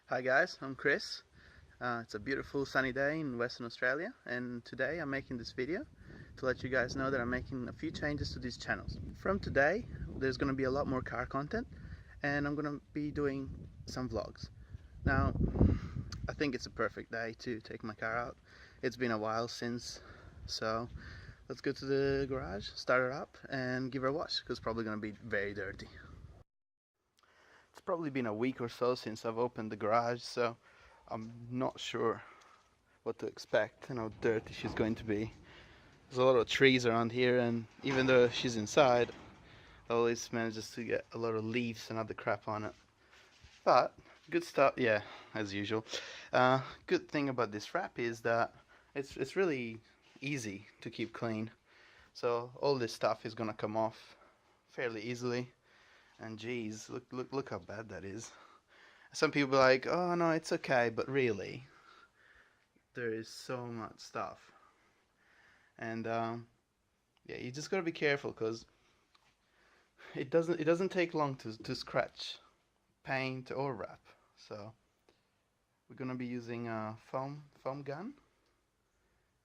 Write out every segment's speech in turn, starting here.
Hi guys, I'm Chris. It's a beautiful sunny day in Western Australia, and today I'm making this video to let you guys know that I'm making a few changes to these channels. From today, there's going to be a lot more car content, and I'm going to be doing some vlogs. Now, I think it's a perfect day to take my car out. It's been a while since, so let's go to the garage, start it up, and give it a wash, because it's probably going to be very dirty. It's probably been a week or so since I've opened the garage, so I'm not sure what to expect and how dirty she's going to be. There's a lot of trees around here, and even though she's inside, always manages to get a lot of leaves and other crap on it. But good stuff, yeah, as usual. Good thing about this wrap is that it's really easy to keep clean. So all this stuff is gonna come off fairly easily. And geez, look how bad that is. Some people are like, oh no, it's okay, but really, there is so much stuff. And yeah, you just gotta be careful, because it doesn't take long to scratch paint or wrap. So we're gonna be using a foam gun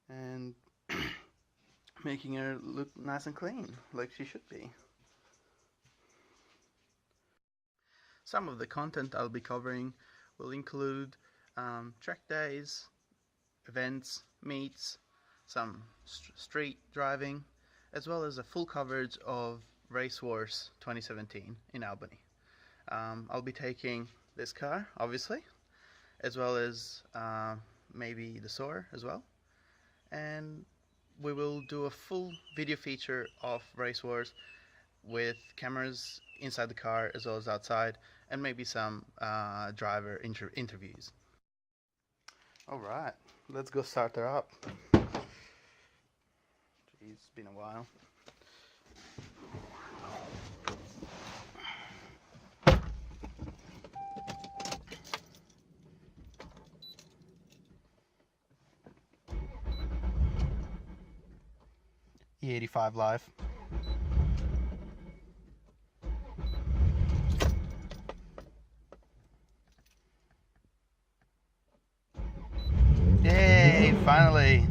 and making her look nice and clean, like she should be. Some of the content I'll be covering will include track days, events, meets, some street driving, as well as a full coverage of Race Wars 2017 in Albany. I'll be taking this car, obviously, as well as maybe the Soar as well, and we will do a full video feature of Race Wars with cameras inside the car as well as outside, and maybe some driver interviews. Alright, let's go start her up. Jeez, it's been a while. E85 Live. Yay, finally!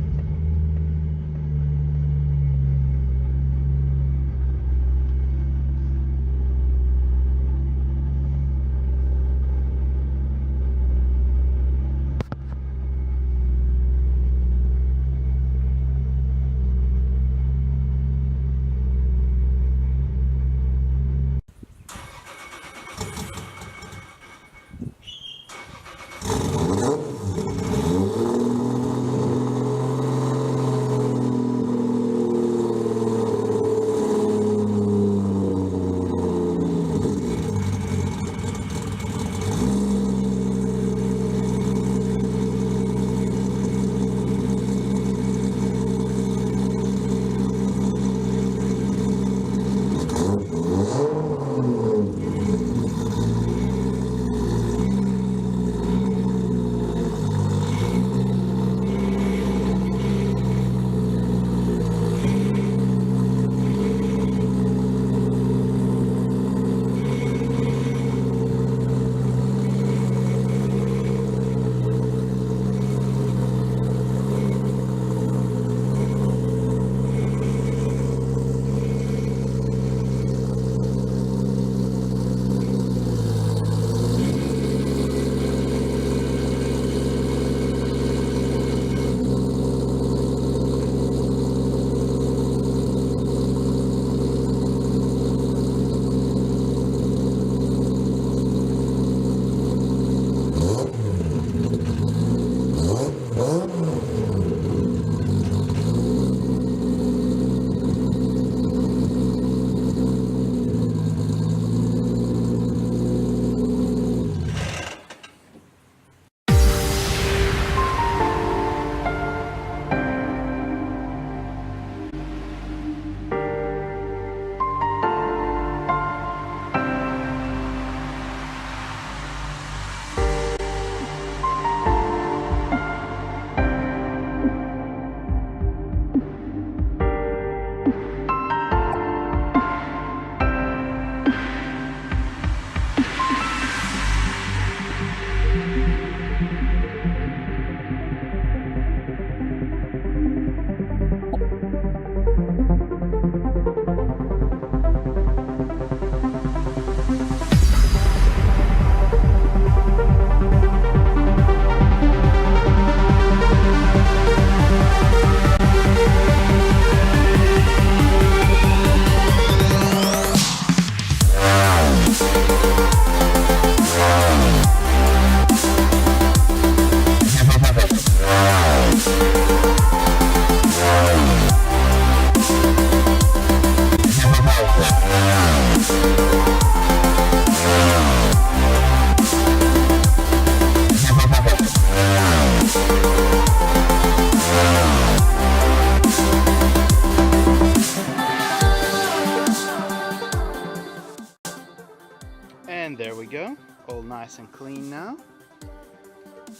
nice and clean now.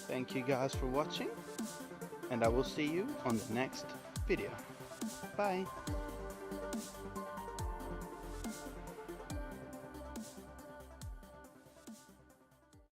Thank you guys for watching, and I will see you on the next video. Bye.